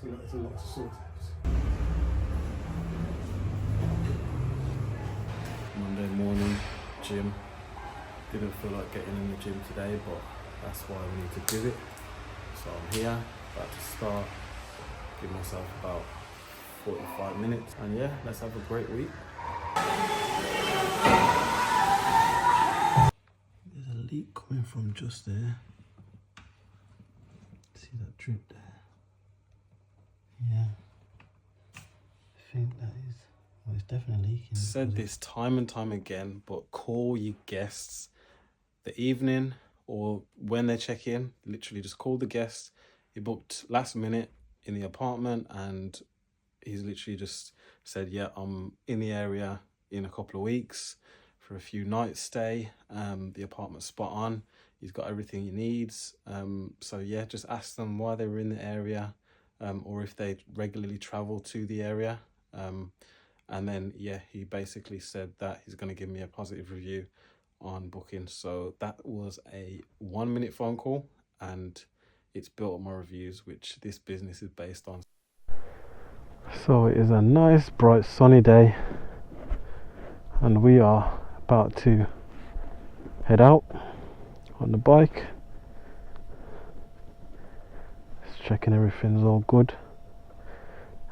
It's a lot to sort. Monday morning, gym. Didn't feel like getting in the gym today, but that's why we need to do it. So I'm here, about to start. Give myself about 45 minutes, and yeah, let's have a great week. There's a leak coming from just there. See that drip there? Yeah. I think that is, well, it's definitely leaking. Said this time and time again, but call your guests the evening or when they check in. Literally just call the guest. He booked last minute in the apartment, and he's literally just said, yeah, I'm in the area in a couple of weeks for a few nights stay. The apartment's spot on. He's got everything he needs. So yeah, just ask them why they were in the area, or if they regularly travel to the area. And then yeah, he basically said that he's going to give me a positive review on Booking. So that was a 1-minute phone call, and it's built up my reviews, which this business is based on. So it is a nice bright sunny day, and we are about to head out on the bike. Just checking everything's all good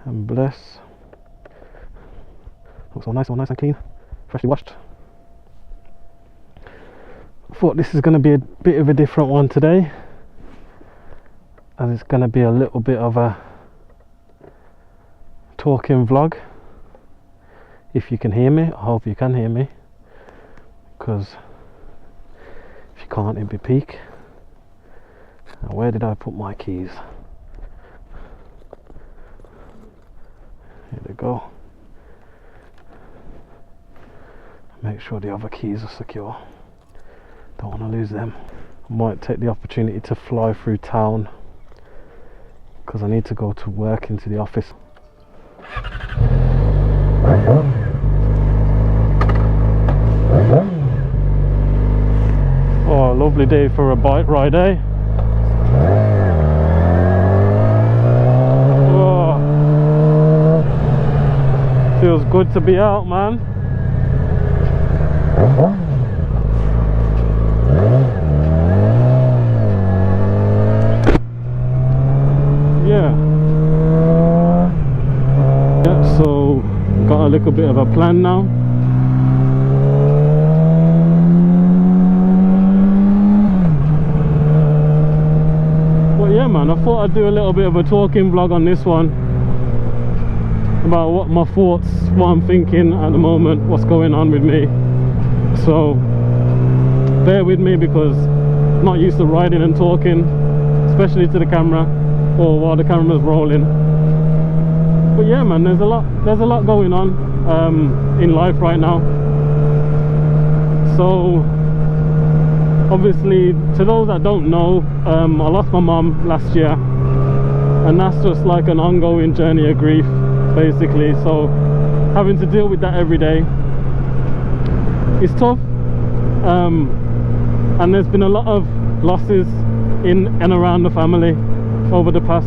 and blessed. Looks all nice and clean, freshly washed. I thought this is going to be a bit of a different one today, and it's going to be a little bit of a talking vlog. If you can hear me, I hope you can hear me, because if you can't, it'd be peak. Now, where did I put my keys? Here they go. Make sure the other keys are secure. Don't want to lose them. I might take the opportunity to fly through town, because I need to go to work into the office. Oh, lovely day for a bike ride, eh? Oh, feels good to be out, man. So got a little bit of a plan now. But yeah, man, I thought I'd do a little bit of a talking vlog on this one about what my thoughts, what I'm thinking at the moment, what's going on with me. So bear with me, because I'm not used to riding and talking, especially to the camera or while the camera's rolling. But yeah, man, there's a lot going on in life right now. So obviously, to those that don't know, I lost my mum last year, and that's just like an ongoing journey of grief, basically. So having to deal with that every day is tough, and there's been a lot of losses in and around the family over the past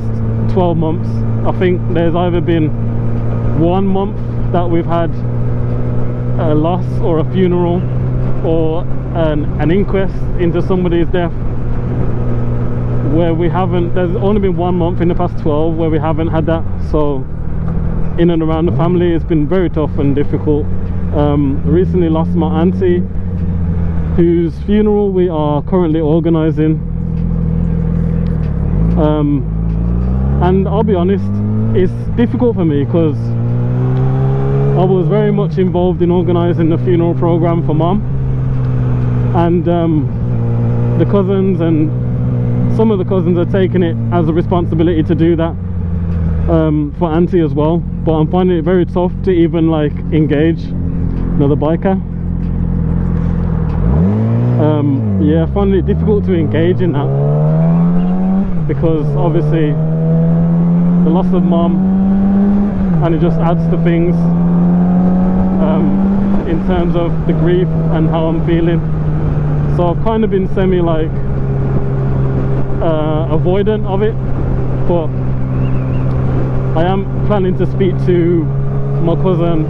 12 months. I think there's either been 1 month that we've had a loss or a funeral or an inquest into somebody's death, where we haven't, there's only been 1 month in the past 12 where we haven't had that. So in and around the family, it's been very tough and difficult. Recently lost my auntie, whose funeral we are currently organising. And I'll be honest, it's difficult for me, because I was very much involved in organising the funeral programme for Mum, and the cousins and some of the cousins are taking it as a responsibility to do that for Auntie as well. But I'm finding it very tough to even like engage another biker. Yeah, I find it difficult to engage in that, because obviously the loss of Mum, and it just adds to things in terms of the grief and how I'm feeling. So I've kind of been semi like avoidant of it, but I am planning to speak to my cousin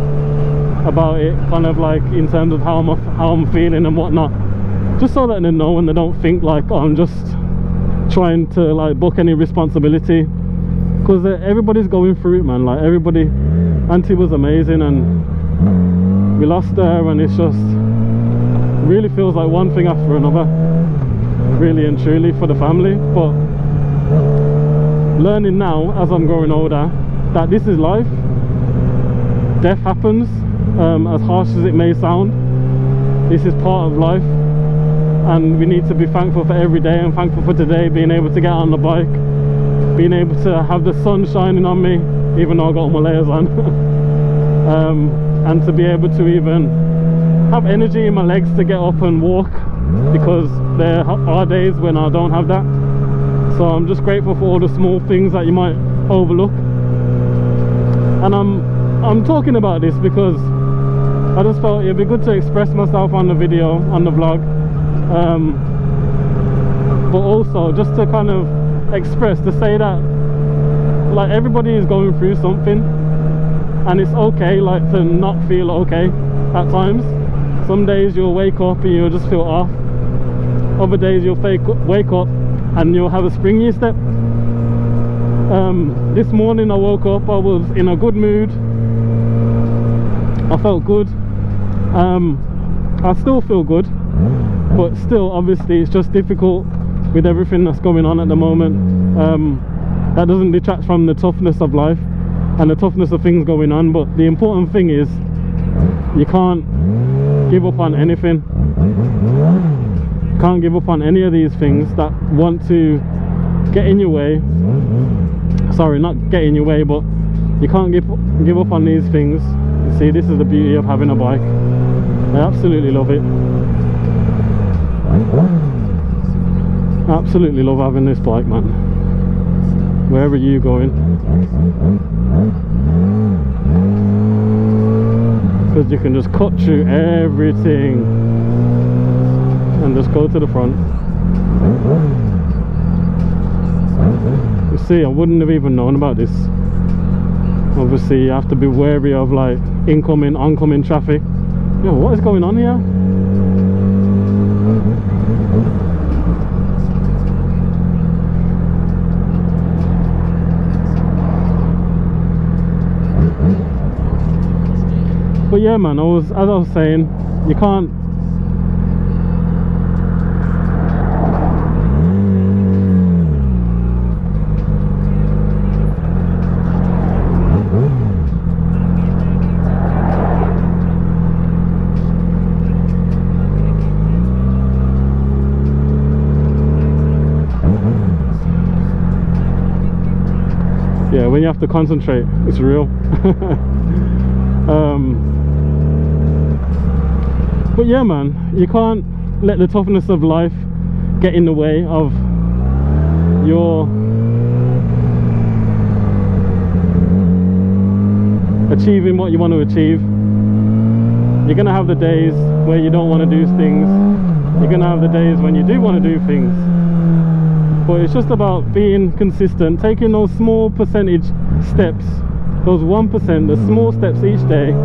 about it, kind of like in terms of how I'm feeling and whatnot, just so that they know and they don't think like, oh, I'm just trying to like book any responsibility, because everybody's going through it, man. Like everybody, Auntie was amazing and we lost her, and it's just really feels like one thing after another, really and truly, for the family. But learning now as I'm growing older that this is life. Death happens, as harsh as it may sound. This is part of life, and we need to be thankful for every day, and thankful for today, being able to get on the bike, being able to have the sun shining on me even though I got all my layers on. And to be able to even have energy in my legs to get up and walk, because there are days when I don't have that. So I'm just grateful for all the small things that you might overlook. And I'm talking about this because I just felt it'd be good to express myself on the video, on the vlog, but also just to kind of express, to say that like everybody is going through something, and it's okay like to not feel okay at times. Some days you'll wake up and you'll just feel off. Other days you'll wake up and you'll have a spring in your step. This morning I woke up, I was in a good mood, I felt good. I still feel good, but still obviously it's just difficult with everything that's going on at the moment. That doesn't detract from the toughness of life and the toughness of things going on, but the important thing is you can't give up on anything. You can't give up on any of these things that want to get in your way. Sorry, not get in your way, but you can't give up on these things. You see, this is the beauty of having a bike. I absolutely love it. I absolutely love having this bike, man. Wherever you're going, because you can just cut through everything and just go to the front. You see, I wouldn't have even known about this. Obviously you have to be wary of like incoming, oncoming traffic. Yo, what is going on here? But yeah, man, as I was saying, you can't yeah, when you have to concentrate, it's real. But yeah, man, you can't let the toughness of life get in the way of your achieving what you want to achieve. You're gonna have the days where you don't want to do things. You're gonna have the days when you do want to do things. But it's just about being consistent, taking those small percentage steps, those 1%, the small steps each day,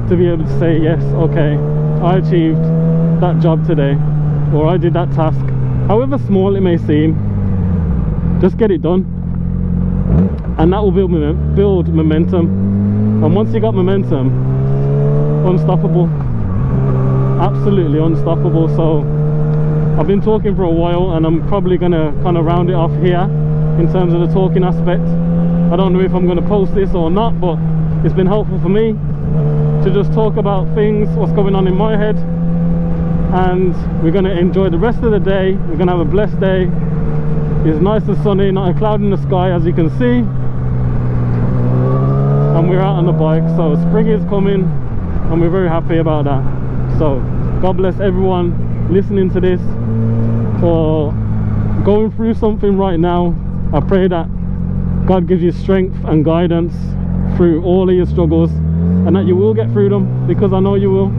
to be able to say, yes, okay, I achieved that job today, or I did that task, however small it may seem. Just get it done, and that will build momentum. And once you got momentum, unstoppable, absolutely unstoppable. So I've been talking for a while, and I'm probably gonna kind of round it off here in terms of the talking aspect. I don't know if I'm going to post this or not, but it's been helpful for me to just talk about things, what's going on in my head. And we're going to enjoy the rest of the day. We're going to have a blessed day. It's nice and sunny, not a cloud in the sky, as you can see. And we're out on the bike, so spring is coming, and we're very happy about that. So God bless everyone listening to this or going through something right now. I pray that God gives you strength and guidance through all of your struggles, and that you will get through them, because I know you will.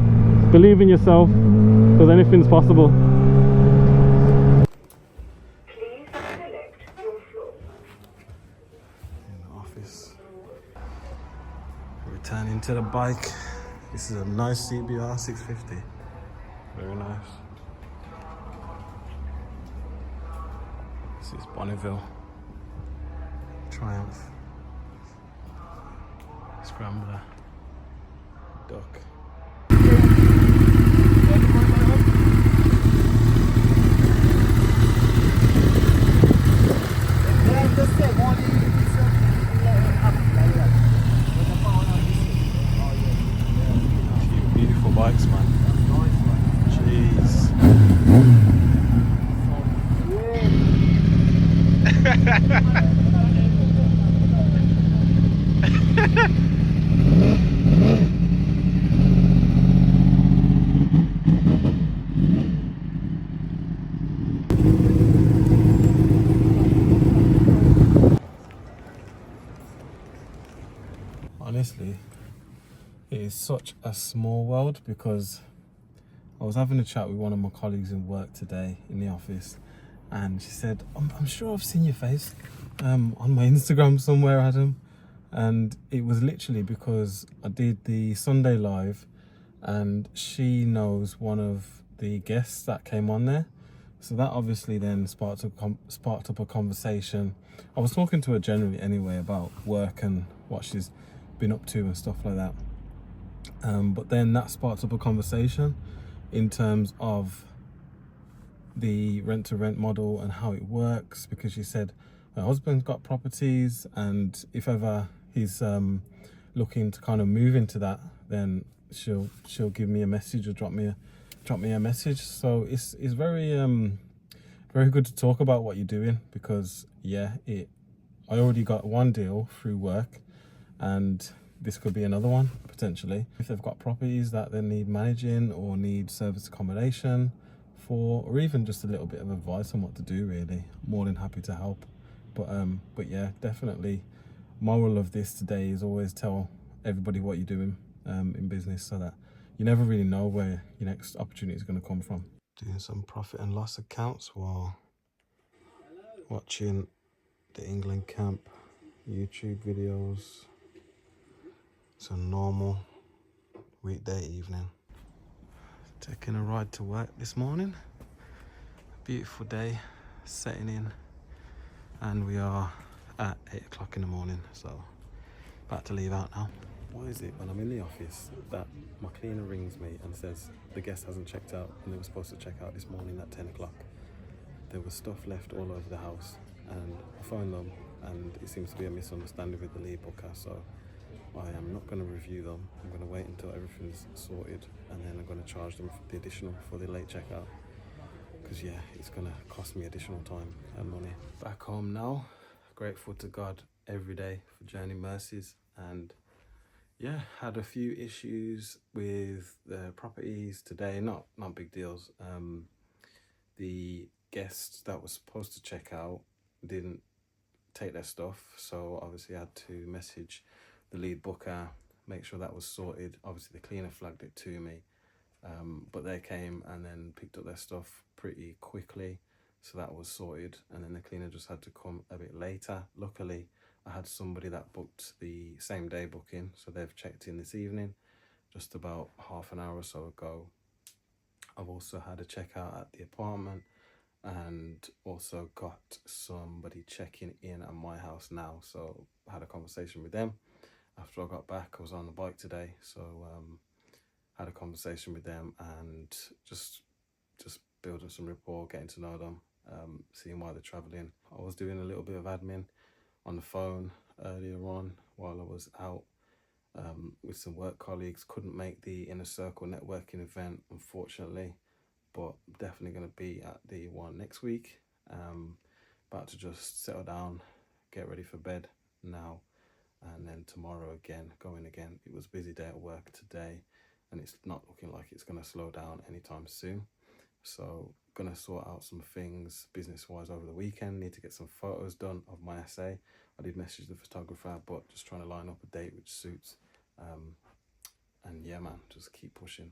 Believe in yourself, because anything's possible. Please select your floor. office. Returning to the bike. This is a nice CBR 650. Very nice. This is Bonneville. Triumph. Scrambler. Duck. Beautiful bikes, man. Jeez. Honestly, it is such a small world, because I was having a chat with one of my colleagues in work today in the office, and she said, I'm sure I've seen your face on my Instagram somewhere, Adam. And it was literally because I did the Sunday live, and she knows one of the guests that came on there. So that obviously then sparked up a conversation. I was talking to her generally anyway about work and what she's been up to and stuff like that. But then that sparked up a conversation in terms of the rent-to-rent model and how it works, because she said her husband's got properties, and if ever he's looking to kind of move into that, then she'll give me a message or drop me a message. So it's very very good to talk about what you're doing, because yeah, I already got one deal through work, and this could be another one potentially. If they've got properties that they need managing or need service accommodation for, or even just a little bit of advice on what to do, really, more than happy to help. But yeah, definitely moral of this today is always tell everybody what you're doing in business, so that you never really know where your next opportunity is going to come from. Doing some profit and loss accounts while watching the England camp YouTube videos. It's a normal weekday evening. Taking a ride to work this morning. Beautiful day setting in, and we are at 8 o'clock in the morning, so about to leave out now. Why is it when I'm in the office that my cleaner rings me and says the guest hasn't checked out, and they were supposed to check out this morning at 10 o'clock? There was stuff left all over the house, and I phoned them, and it seems to be a misunderstanding with the lead booker, so I am not going to review them. I'm going to wait until everything's sorted, and then I'm going to charge them for the additional for the late checkout, because yeah, it's going to cost me additional time and money. Back home now, grateful to God every day for journey mercies, and yeah, had a few issues with the properties today. Not big deals. The guests that was supposed to check out didn't take their stuff, so obviously I had to message the lead booker, make sure that was sorted. Obviously the cleaner flagged it to me, but they came and then picked up their stuff pretty quickly, so that was sorted. And then the cleaner just had to come a bit later. Luckily I had somebody that booked the same day booking, so they've checked in this evening just about half an hour or so ago. I've also had a checkout at the apartment, and also got somebody checking in at my house now, so I had a conversation with them after I got back. I was on the bike today, so had a conversation with them and just building some rapport, getting to know them, seeing why they're traveling. I was doing a little bit of admin on the phone earlier on while I was out with some work colleagues. Couldn't make the Inner Circle networking event, unfortunately, but definitely going to be at the one next week. About to just settle down, get ready for bed now, and then tomorrow going again. It was a busy day at work today, and it's not looking like it's going to slow down anytime soon. So gonna sort out some things business wise over the weekend. Need to get some photos done of my essay. I did message the photographer, but just trying to line up a date which suits. And yeah man, just keep pushing.